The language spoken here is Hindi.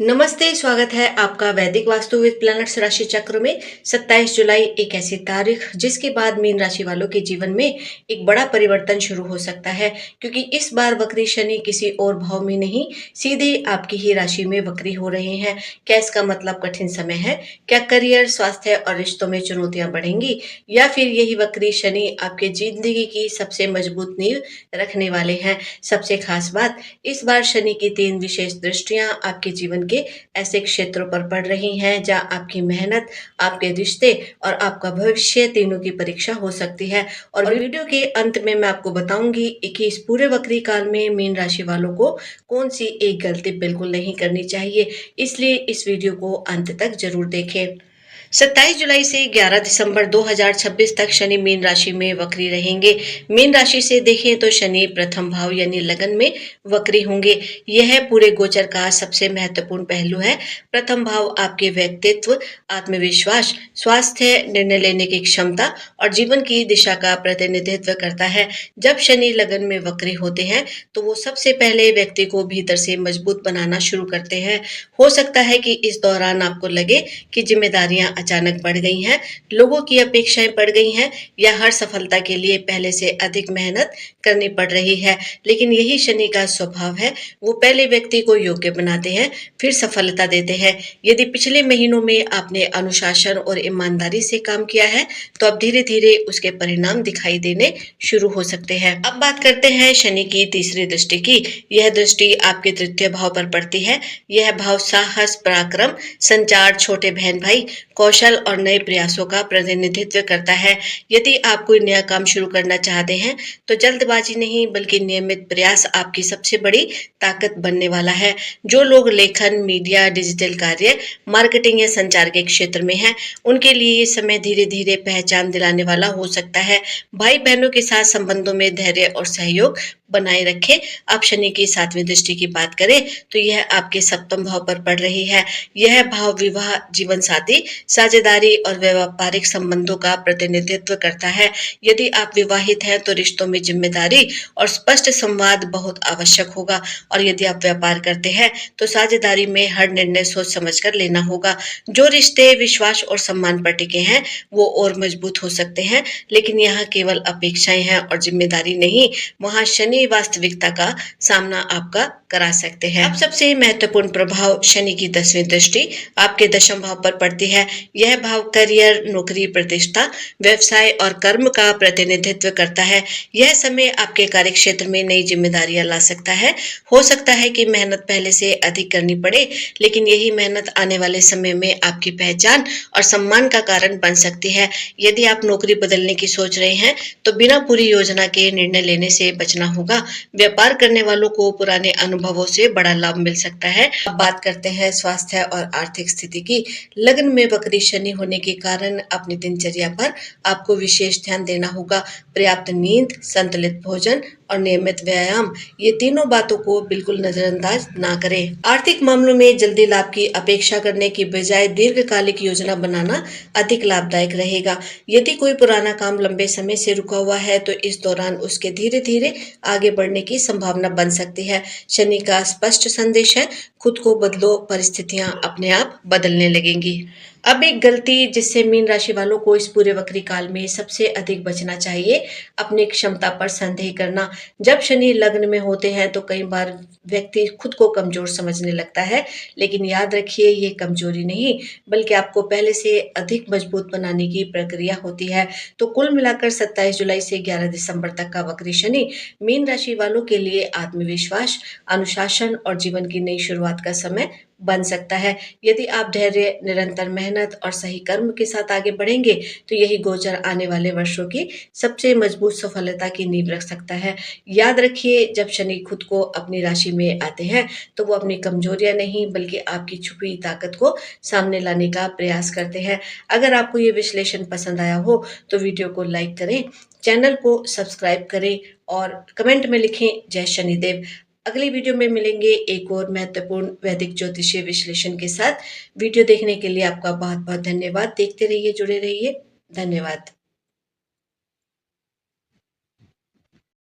नमस्ते, स्वागत है आपका वैदिक वास्तु विद प्लैनेट्स राशि चक्र में। 27 जुलाई एक ऐसी तारीख जिसके बाद मीन राशि वालों के जीवन में एक बड़ा परिवर्तन शुरू हो सकता है, क्योंकि इस बार वक्री शनि किसी और भाव में नहीं, सीधे आपकी ही राशि में वक्री हो रहे हैं। क्या इसका मतलब कठिन समय है? क्या करियर, स्वास्थ्य और रिश्तों में चुनौतियां बढ़ेंगी, या फिर यही वक्री शनि आपके जिंदगी की सबसे मजबूत नींव रखने वाले हैं? सबसे खास बात, इस बार शनि की 3 विशेष दृष्टियां आपके जीवन के ऐसे क्षेत्रों पर पड़ रही हैं जहां आपकी मेहनत, आपके रिश्ते और आपका भविष्य तीनों की परीक्षा हो सकती है। और वीडियो के अंत में मैं आपको बताऊंगी कि इस पूरे वक्री काल में मीन राशि वालों को कौन सी एक गलती बिल्कुल नहीं करनी चाहिए, इसलिए इस वीडियो को अंत तक जरूर देखें। 27 जुलाई से 11 दिसंबर 2026 तक शनि मीन राशि में वक्री रहेंगे। मीन राशि से देखें तो शनि प्रथम भाव यानी लगन में वक्री होंगे। यह पूरे गोचर का सबसे महत्वपूर्ण पहलू है। प्रथम भाव आपके व्यक्तित्व, आत्मविश्वास, स्वास्थ्य, निर्णय लेने की क्षमता और जीवन की दिशा का प्रतिनिधित्व करता है। जब शनि लगन में वक्री होते हैं तो वो सबसे पहले व्यक्ति को भीतर से मजबूत बनाना शुरू करते हैं। हो सकता है कि इस दौरान आपको लगे कि जिम्मेदारियां अचानक बढ़ गई हैं, लोगों की अपेक्षाएं बढ़ गई हैं, या हर सफलता के लिए पहले से अधिक मेहनत करनी पड़ रही है। लेकिन यही शनि का स्वभाव है, वो पहले व्यक्ति को योग्य बनाते हैं, फिर सफलता देते हैं। यदि पिछले महीनों में आपने अनुशासन और ईमानदारी से काम किया है तो अब धीरे धीरे उसके परिणाम दिखाई देने शुरू हो सकते हैं। अब बात करते हैं शनि की तीसरी दृष्टि की। यह दृष्टि आपके तृतीय भाव पर पड़ती है। यह भाव साहस, पराक्रम, संचार, छोटे बहन भाई, कौशल और नए प्रयासों का प्रतिनिधित्व करता है। यदि आप कोई नया काम शुरू करना चाहते हैं तो जल्दबाजी नहीं बल्कि नियमित प्रयास आपकी सबसे बड़ी ताकत बनने वाला है। जो लोग लेखन, मीडिया, डिजिटल कार्य, मार्केटिंग या संचार के क्षेत्र में हैं, उनके लिए ये समय धीरे धीरे पहचान दिलाने वाला हो सकता है। भाई बहनों के साथ संबंधों में धैर्य और सहयोग बनाए रखें। आप शनि की 7वीं दृष्टि की बात करें तो यह आपके सप्तम भाव पर पड़ रही है। यह भाव विवाह, जीवन साथी, साझेदारी और व्यापारिक संबंधों का प्रतिनिधित्व करता है। यदि आप विवाहित हैं तो रिश्तों में जिम्मेदारी और स्पष्ट संवाद बहुत आवश्यक होगा, और यदि आप व्यापार करते हैं तो साझेदारी में हर निर्णय सोच समझकर लेना होगा। जो रिश्ते विश्वास और सम्मान पर टिके हैं वो और मजबूत हो सकते हैं, लेकिन यहाँ केवल अपेक्षाएं हैं और जिम्मेदारी नहीं। वहां शनि वास्तविकता का सामना आपका करा सकते हैं। अब सबसे महत्वपूर्ण प्रभाव शनि की 10वीं दृष्टि आपके दशम भाव पर पड़ती है। यह भाव करियर, नौकरी, प्रतिष्ठा, व्यवसाय और कर्म का प्रतिनिधित्व करता है। यह समय आपके कार्य क्षेत्र में नई जिम्मेदारियां ला सकता है। हो सकता है कि मेहनत पहले से अधिक करनी पड़े, लेकिन यही मेहनत आने वाले समय में आपकी पहचान और सम्मान का कारण बन सकती है। यदि आप नौकरी बदलने की सोच रहे हैं तो बिना पूरी योजना के निर्णय लेने से बचना होगा। व्यापार करने वालों को पुराने अनुभवों से बड़ा लाभ मिल सकता है। अब बात करते हैं स्वास्थ्य और आर्थिक स्थिति की। लग्न में वक्री शनि होने के कारण अपनी दिनचर्या पर आपको विशेष ध्यान देना होगा। पर्याप्त नींद, संतुलित भोजन और नियमित व्यायाम, ये तीनों बातों को बिल्कुल नजरअंदाज ना करें। आर्थिक मामलों में जल्दी लाभ की अपेक्षा करने की बजाय दीर्घकालिक योजना बनाना अधिक लाभदायक रहेगा। यदि कोई पुराना काम लंबे समय से रुका हुआ है तो इस दौरान उसके धीरे धीरे आगे बढ़ने की संभावना बन सकती है। शनि का स्पष्ट संदेश है, खुद को बदलो, परिस्थितियां अपने आप बदलने लगेंगी। अब एक गलती जिससे मीन राशि वालों को इस पूरे वक्री काल में सबसे अधिक बचना चाहिए, अपनी क्षमता पर संदेह करना। जब शनि लग्न में होते हैं तो कई बार व्यक्ति खुद को कमजोर समझने लगता है, लेकिन याद रखिए ये कमजोरी नहीं बल्कि आपको पहले से अधिक मजबूत बनाने की प्रक्रिया होती है। तो कुल मिलाकर 27 जुलाई से 11 दिसंबर तक का वक्री शनि मीन राशि वालों के लिए आत्मविश्वास, अनुशासन और जीवन की नई शुरुआत का समय बन सकता है। यदि आप धैर्य, निरंतर मेहनत और सही कर्म के साथ आगे बढ़ेंगे तो यही गोचर आने वाले वर्षों की सबसे मजबूत सफलता की नींव रख सकता है। याद रखिए, जब शनि खुद को अपनी राशि में आते हैं तो वो अपनी कमजोरियां नहीं बल्कि आपकी छुपी ताकत को सामने लाने का प्रयास करते हैं। अगर आपको ये विश्लेषण पसंद आया हो तो वीडियो को लाइक करें, चैनल को सब्सक्राइब करें और कमेंट में लिखें जय शनिदेव। अगली वीडियो में मिलेंगे एक और महत्वपूर्ण वैदिक ज्योतिषीय विश्लेषण के साथ। वीडियो देखने के लिए आपका बहुत बहुत धन्यवाद। देखते रहिए, जुड़े रहिए। धन्यवाद।